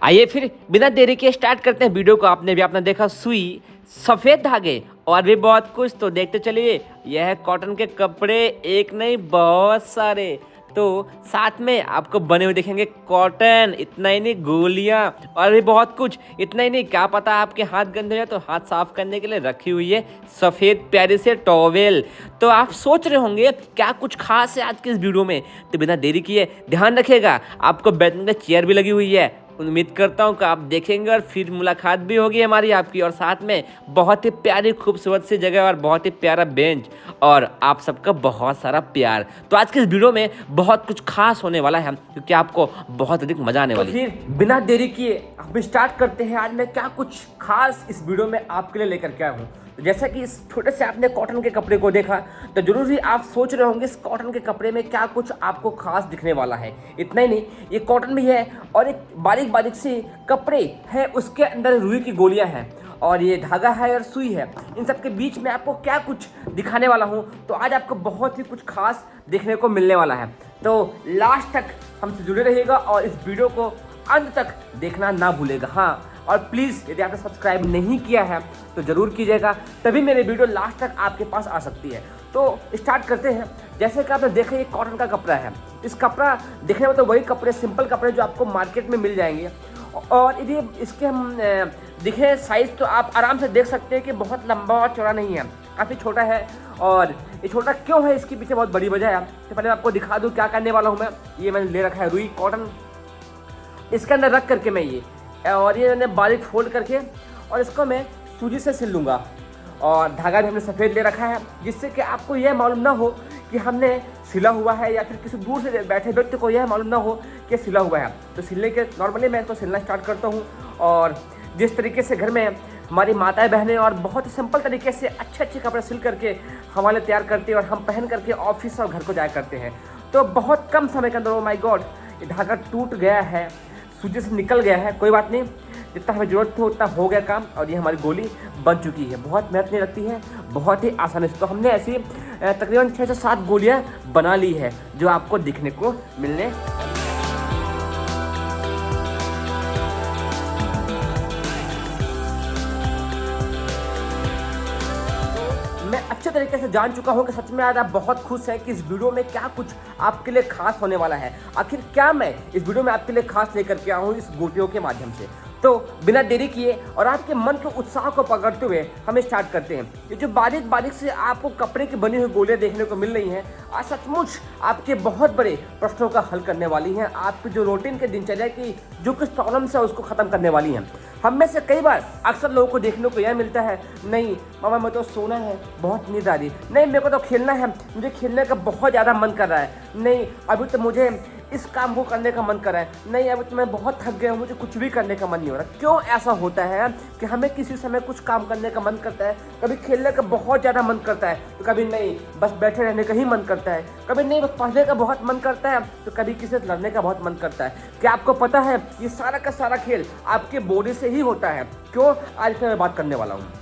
आइए फिर बिना देरी के स्टार्ट करते हैं वीडियो को। आपने भी अपना देखा सुई, सफ़ेद धागे और भी बहुत कुछ, तो देखते चलिए। यह है कॉटन के कपड़े, एक नहीं बहुत सारे। तो साथ में आपको बने हुए दिखेंगे कॉटन, इतना ही नहीं गोलियां और भी बहुत कुछ। इतना ही नहीं, क्या पता आपके हाथ गंदे हो जाए तो हाथ साफ करने के लिए रखी हुई है सफ़ेद प्यारी से टॉवेल। तो आप सोच रहे होंगे क्या कुछ खास है आज के इस वीडियो में, तो बिना देरी किए ध्यान रखिएगा। आपको बैठने की चेयर भी लगी हुई है, उम्मीद करता हूँ कि आप देखेंगे और फिर मुलाकात भी होगी हमारी आपकी। और साथ में बहुत ही प्यारी खूबसूरत सी जगह और बहुत ही प्यारा बेंच और आप सबका बहुत सारा प्यार। तो आज के इस वीडियो में बहुत कुछ खास होने वाला है क्योंकि आपको बहुत अधिक मजा आने वाली है। फिर बिना देरी किए हम स्टार्ट करते हैं। आज मैं क्या कुछ खास इस वीडियो में आपके लिए लेकर के आया हूँ। तो जैसा कि इस छोटे से आपने कॉटन के कपड़े को देखा, तो जरूर ही आप सोच रहे होंगे इस कॉटन के कपड़े में क्या कुछ आपको खास दिखने वाला है। इतना ही नहीं, ये कॉटन भी है और एक बारीक बारीक से कपड़े हैं, उसके अंदर रुई की गोलियां हैं और ये धागा है और सुई है। इन सब के बीच में आपको क्या कुछ दिखाने वाला हूँ। तो आज आपको बहुत ही कुछ खास देखने को मिलने वाला है, तो लास्ट तक हमसे जुड़े रहिएगा और इस वीडियो को अंत तक देखना ना भूलेगा। हाँ, और प्लीज़ यदि आपने सब्सक्राइब नहीं किया है तो ज़रूर कीजिएगा, तभी मेरे वीडियो लास्ट तक आपके पास आ सकती है। तो स्टार्ट करते हैं। जैसे कि आपने देखा, ये कॉटन का कपड़ा है। इस कपड़ा दिखने में तो वही कपड़े, सिंपल कपड़े जो आपको मार्केट में मिल जाएंगे। और यदि इसके हम दिखे साइज़, तो आप आराम से देख सकते हैं कि बहुत लंबा और चौड़ा नहीं है, काफ़ी छोटा है। और ये छोटा क्यों है, इसके पीछे बहुत बड़ी वजह है। तो पहले मैं आपको दिखा दूँ क्या करने वाला हूँ मैं। ये मैंने ले रखा है रुई कॉटन, इसके अंदर रख करके मैं ये मैंने बारीक फोल्ड करके और इसको मैं सूजी से सिल लूँगा। और धागा भी हमने सफ़ेद ले रखा है, जिससे कि आपको यह मालूम ना हो कि हमने सिला हुआ है, या फिर किसी दूर से बैठे व्यक्ति को यह मालूम ना हो कि सिला हुआ है। तो सिलने के नॉर्मली मैं तो सिलना स्टार्ट करता हूँ। और जिस तरीके से घर में हमारी माताएं बहनें और बहुत ही सिंपल तरीके से अच्छे अच्छे कपड़े सिल करके हमारे तैयार करते हैं और हम पहन करके ऑफिस और घर को जाया करते हैं, तो बहुत कम समय के अंदर, ओ माय गॉड, ये धागा टूट गया है, सूजी से निकल गया है। कोई बात नहीं, जितना हमें ज़रूरत थी उतना हो गया काम और ये हमारी गोली बन चुकी है। बहुत मेहनत नहीं लगती है, बहुत ही आसानी से। तो हमने ऐसी तकरीबन 6 से 7 गोलियां बना ली है जो आपको दिखने को मिलने। मैं अच्छे तरीके से जान चुका हूँ कि सच में आज आप बहुत खुश हैं कि इस वीडियो में क्या कुछ आपके लिए खास होने वाला है। आखिर क्या मैं इस वीडियो में आपके लिए खास लेकर के आया हूँ इस गोटियों के माध्यम से। तो बिना देरी किए और आपके मन के उत्साह को पकड़ते हुए हम स्टार्ट करते हैं। ये जो बारीक बारीक से आपको कपड़े की बनी हुई गोलियां देखने को मिल रही हैं, आज सचमुच आपके बहुत बड़े प्रश्नों का हल करने वाली हैं। आपकी जो रूटीन के दिनचर्या की जो कुछ प्रॉब्लम्स है उसको ख़त्म करने वाली हैं। हम में से कई बार अक्सर लोगों को देखने को यह मिलता है, नहीं मामा मैं तो सोना है, बहुत नींद आ रही, नहीं मेरे को तो खेलना है, मुझे खेलने का बहुत ज़्यादा मन कर रहा है, नहीं अभी तो मुझे इस काम को करने का मन कर रहा है, नहीं अभी तो मैं बहुत थक गया हूँ, मुझे कुछ भी करने का मन नहीं हो रहा। क्यों ऐसा होता है कि हमें किसी समय कुछ काम करने का मन करता है, कभी खेलने का बहुत ज़्यादा मन करता है, तो कभी नहीं बस बैठे रहने का ही मन करता है, कभी नहीं बस पढ़ने का बहुत मन करता है, तो कभी किसी से लड़ने का बहुत मन करता है। क्या आपको पता है ये सारा का सारा खेल आपके बॉडी से ही होता है। क्यों, आज मैं बात करने वाला हूँ।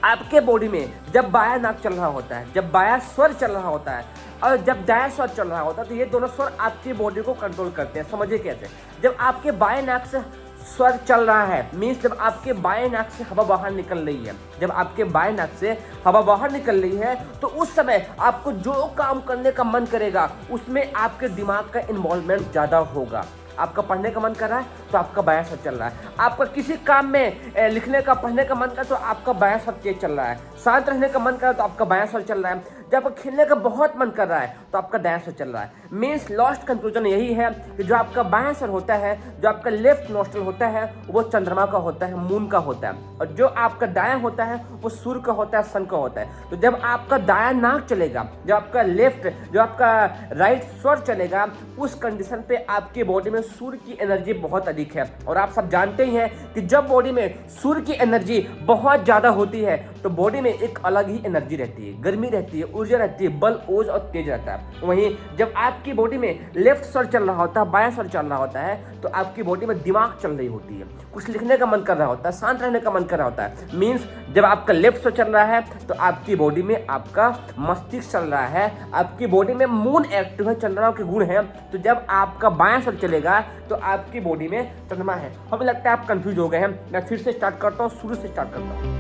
आपके बॉडी में जब बायां नाक चल रहा होता है, जब बायां स्वर चल रहा होता है और जब दायां स्वर चल रहा होता है, तो ये दोनों स्वर आपकी बॉडी को कंट्रोल करते हैं। समझिए कैसे। जब आपके बाएं नाक से स्वर चल रहा है, मीन्स जब आपके बाएं नाक से हवा बाहर निकल रही है, जब आपके बाएं नाक से हवा बाहर निकल रही है, तो उस समय आपको जो काम करने का मन करेगा उसमें आपके दिमाग का इन्वॉल्वमेंट ज़्यादा होगा। आपका पढ़ने का मन कर रहा है तो आपका बायां स्वर चल रहा है, आपका किसी काम में लिखने का पढ़ने का मन कर तो आपका बायां स्वर तेज चल रहा है, शांत रहने का मन कर रहा है तो आपका बायां स्वर चल रहा है, जब आपका खेलने का बहुत मन कर रहा है तो आपका दायां स्वर चल रहा है। मीन्स लास्ट कंक्लूजन यही है कि जो आपका बायां स्वर होता है, जो आपका लेफ्ट नोस्ट्रल होता है, वो चंद्रमा का होता है, मून का होता है, और जो आपका दायां होता है वो सूर्य का होता है, सन का होता है। तो जब आपका दायां नाक चलेगा, जब आपका लेफ्ट, जो आपका राइट स्वर चलेगा, उस कंडीशन पे आपके बॉडी में सूर्य की एनर्जी बहुत अधिक है। और आप सब जानते ही हैं कि जब बॉडी में सूर्य की एनर्जी बहुत ज़्यादा होती है तो तो बॉडी में एक अलग ही एनर्जी रहती है, गर्मी रहती है, ऊर्जा रहती है, बल ओज और तेज रहता है। वहीं जब आपकी बॉडी में लेफ्ट स्वर चल रहा होता है, बायां स्वर चल रहा होता है, तो आपकी बॉडी में दिमाग चल रही होती है, कुछ लिखने का मन कर रहा होता है, शांत रहने का मन कर रहा होता है। मीन्स जब आपका लेफ्ट स्वर चल रहा है तो आपकी बॉडी में आपका मस्तिष्क चल रहा है, आपकी बॉडी में मून एक्टिव है, चंद्रमा के गुण हैं। तो जब आपका बायां स्वर चलेगा तो आपकी बॉडी में चंद्रमा है। हमें लगता है आप कंफ्यूज हो गए हैं, मैं फिर से स्टार्ट करता हूँ, शुरू से स्टार्ट करता हूँ।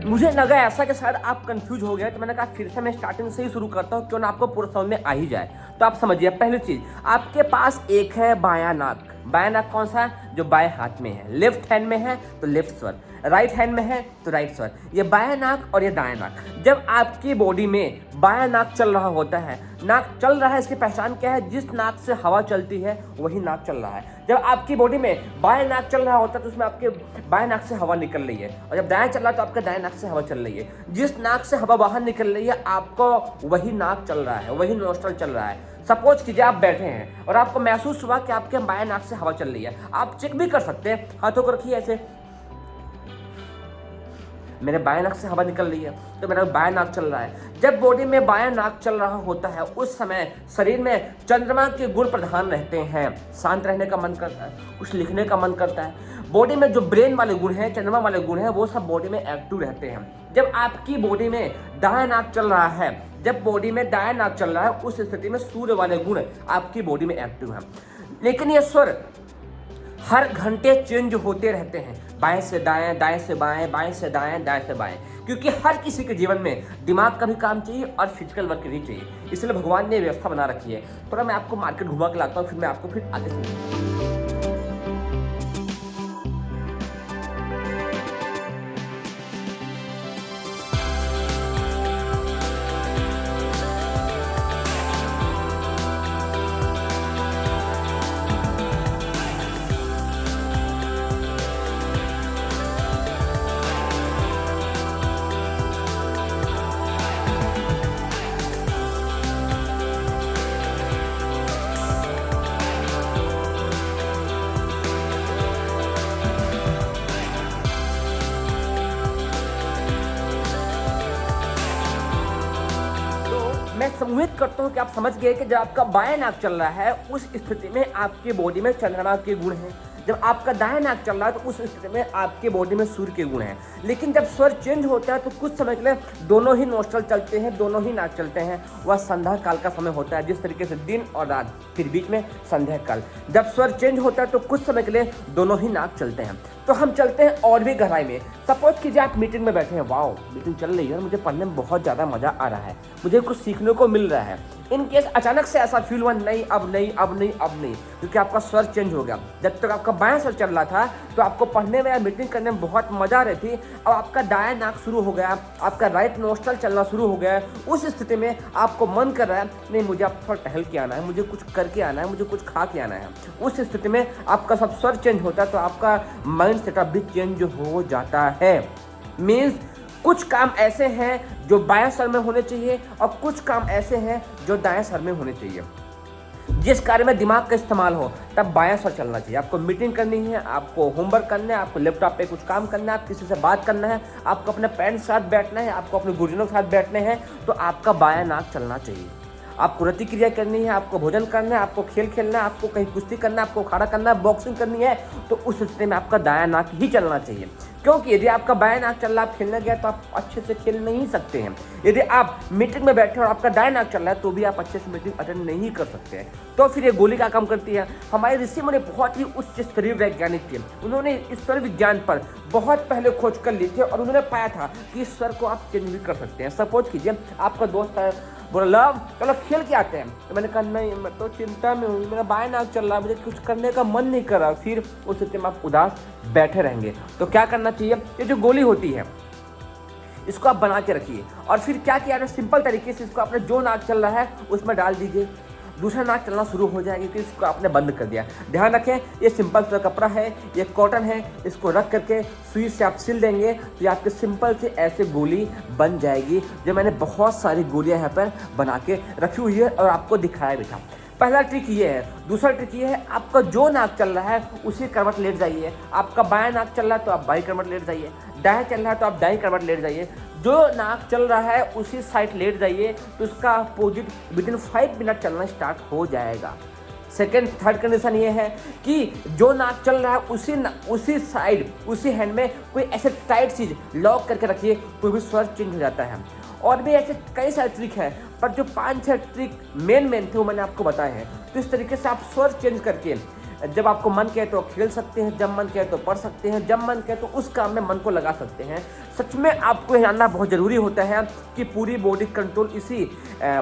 मुझे लगा ऐसा कि शायद आप कंफ्यूज हो गए, तो मैंने कहा फिर से मैं स्टार्टिंग से ही शुरू करता हूँ, क्यों ना आपको पूरा समझ में आ ही जाए। तो आप समझिए, पहली चीज, आपके पास एक है बायां नाक। बायां नाक कौन सा है? जो बाएं हाथ में है, लेफ्ट हैंड में है तो लेफ्ट स्वर, राइट हैंड में है तो राइट स्वर। ये बायां नाक और ये दायां नाक। जब आपकी बॉडी में बायां नाक चल रहा होता है, नाक चल रहा है, इसकी पहचान क्या है? जिस नाक से हवा चलती है वही नाक चल रहा है। जब आपकी बॉडी में बायां नाक चल रहा होता है तो उसमें आपके बाएं नाक से हवा निकल रही है, और जब दायां चल रहा है तो आपके दाएं नाक से हवा चल रही है। जिस नाक से हवा बाहर निकल रही है आपको वही नाक चल रहा है, वही नोस्ट्रल चल रहा है। सपोज कीजिए आप बैठे हैं और आपको महसूस हुआ कि आपके बाएं नाक से हवा चल रही है। आप चेक भी कर सकते हैं, हाथों को रखिए ऐसे, मेरे बाएं नाक से हवा निकल रही है तो मेरा बाएं नाक चल रहा है। जब बॉडी में बाएं नाक चल रहा होता है उस समय शरीर में चंद्रमा के गुण प्रधान रहते हैं। शांत रहने का मन करता है, कुछ लिखने का मन करता है। बॉडी में जो ब्रेन वाले गुण हैं, चंद्रमा वाले गुण हैं, वो सब बॉडी में एक्टिव रहते हैं। जब आपकी बॉडी में दायां नाक चल रहा है, जब बॉडी में दायां नाक चल रहा है, उस स्थिति में सूर्य वाले गुण आपकी बॉडी में एक्टिव हैं। लेकिन ये स्वर हर घंटे चेंज होते रहते हैं, बाएं से दाएं, दाएं से बाएं, बाएं से दाएं, दाएं से बाएं, क्योंकि हर किसी के जीवन में दिमाग का भी काम चाहिए और फिजिकल वर्क भी चाहिए। इसलिए भगवान ने व्यवस्था बना रखी है। थोड़ा मैं आपको मार्केट घुमा के लाता हूँ, फिर मैं आपको फिर आगे समझाऊंगा। मैं उम्मीद करता हूँ कि आप समझ गए कि जब आपका बायां नाक चल रहा है उस स्थिति में आपकी बॉडी में चंद्रमा के गुण हैं। जब आपका दायां नाक चल रहा है तो उस स्थिति में आपके बॉडी में सूर्य के गुण हैं। लेकिन जब स्वर चेंज होता है तो कुछ समय के लिए दोनों ही नोस्ट्रल चलते हैं, दोनों ही नाक चलते हैं। वह संध्या काल का समय होता है, जिस तरीके से दिन और रात, फिर बीच में संध्या काल। जब स्वर चेंज होता है तो कुछ समय के लिए दोनों ही नाक चलते हैं। तो हम चलते हैं और भी गहराई में। सपोज कीजिए आप मीटिंग में बैठे हैं, वाओ मीटिंग चल रही है और मुझे पढ़ने में बहुत ज़्यादा मज़ा आ रहा है, मुझे कुछ सीखने को मिल रहा है। इन केस अचानक से ऐसा फील हुआ, नहीं अब नहीं, अब नहीं, अब नहीं, क्योंकि आपका स्वर चेंज हो गया। जब तक आपका बायां स्वर चल रहा था तो आपको पढ़ने में या मीटिंग करने में बहुत मजा आ रही थी। अब आपका दायां नाक शुरू हो गया, आपका राइट नोस्ट्रल चलना शुरू हो गया। उस स्थिति में आपको मन कर रहा है, नहीं मुझे अब थोड़ा टहल के आना है, मुझे कुछ करके आना है, मुझे कुछ खा के आना है। उस स्थिति में आपका सब स्वर चेंज होता है तो आपका माइंड सेटअप भी चेंज हो जाता है। मीन्स कुछ काम ऐसे हैं जो बायां सर में होने चाहिए और कुछ काम ऐसे हैं जो दायां सर में होने चाहिए। जिस कार्य में दिमाग का इस्तेमाल हो तब बायां सर चलना चाहिए। आपको मीटिंग करनी है, आपको होमवर्क करना है, आपको लैपटॉप पे कुछ काम करना है, आप किसी से बात करना है, आपको अपने पेरेंट्स के साथ बैठना है, आपको अपने गुरुजनों के साथ बैठने हैं, तो आपका बायां नाक चलना चाहिए। आपको रति क्रिया करनी है, आपको भोजन करना है, आपको खेल खेलना है, आपको कहीं कुश्ती करना है, आपको अखाड़ा करना है, बॉक्सिंग करनी है, तो उस स्थिति में आपका दायां नाक ही चलना चाहिए। क्योंकि यदि आपका बायां नाक चल रहा है, आप खेलने गए तो आप अच्छे से खेल नहीं सकते हैं। यदि आप मीटिंग में बैठे और आपका दायां नाक चल रहा है तो भी आप अच्छे से मीटिंग अटेंड नहीं कर सकते हैं। तो फिर ये गोली का काम करती है। हमारे ऋषि मुनि बहुत ही उच्च स्तरीय वैज्ञानिक थे, उन्होंने ईश्वर विज्ञान पर बहुत पहले खोज कर ली थी और उन्होंने पाया था कि ईश्वर को आप चेंज भी कर सकते हैं। सपोज कीजिए आपका दोस्त है, बोला लव चलो खेल के आते हैं, तो मैंने कहा नहीं मैं तो चिंता में हूँ, मेरा बायां नाक चल रहा है, मुझे कुछ करने का मन नहीं कर रहा। फिर उस स्थिति में आप उदास बैठे रहेंगे। तो क्या करना चाहिए, ये जो गोली होती है इसको आप बना के रखिए और फिर क्या किया जाए, सिंपल तरीके से इसको अपने जो नाक चल रहा है उसमें डाल दीजिए, दूसरा नाक चलना शुरू हो जाएगी कि इसको आपने बंद कर दिया। ध्यान रखें ये सिंपल सा कपड़ा है, ये कॉटन है, इसको रख करके सुई से आप सिल देंगे तो ये आपके सिंपल से ऐसे गोली बन जाएगी। जो मैंने बहुत सारी गोलियां यहाँ पर बना के रखी हुई है और आपको दिखाया भी था। पहला ट्रिक ये है। दूसरा ट्रिक ये है, आपका जो नाक चल रहा है उसी करवट लेट जाइए। आपका बायां नाक चल रहा है तो आप बाईं करवट लेट जाइए, दायां चल रहा है तो आप दाईं करवट लेट जाइए। जो नाक चल रहा है उसी साइड लेट जाइए, तो उसका अपोजिट विदिन 5 मिनट चलना स्टार्ट हो जाएगा। सेकेंड थर्ड कंडीशन ये है कि जो नाक चल रहा है उसी साइड उसी हैंड में कोई ऐसे टाइट चीज़ लॉक करके रखिए, कोई भी स्वर चेंज हो जाता है। और भी ऐसे कई सारे ट्रिक है, पर जो 5-6 ट्रिक मेन थे वो मैंने आपको बताए हैं। तो इस तरीके से आप स्वर चेंज करके जब आपको मन कहे तो खेल सकते हैं, जब मन कहे तो पढ़ सकते हैं, जब मन कहे तो उस काम में मन को लगा सकते हैं। सच में आपको जानना बहुत ज़रूरी होता है कि पूरी बॉडी कंट्रोल इसी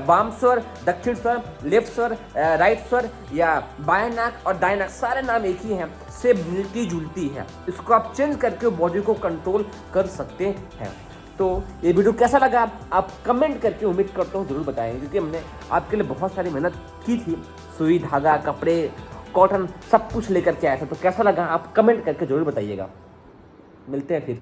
वाम स्वर, दक्षिण स्वर, लेफ्ट स्वर, राइट स्वर या बाएं नाक और दाएं नाक सारे नाम एक ही हैं, से मिलती जुलती है। इसको आप चेंज करके बॉडी को कंट्रोल कर सकते हैं। तो ये वीडियो कैसा लगा आप कमेंट करके उम्मीद करता हूँ ज़रूर बताएंगे, क्योंकि हमने आपके लिए बहुत सारी मेहनत की थी। सुई, धागा, कपड़े, कॉटन सब कुछ लेकर के आया था। तो कैसा लगा आप कमेंट करके ज़रूर बताइएगा। मिलते हैं फिर।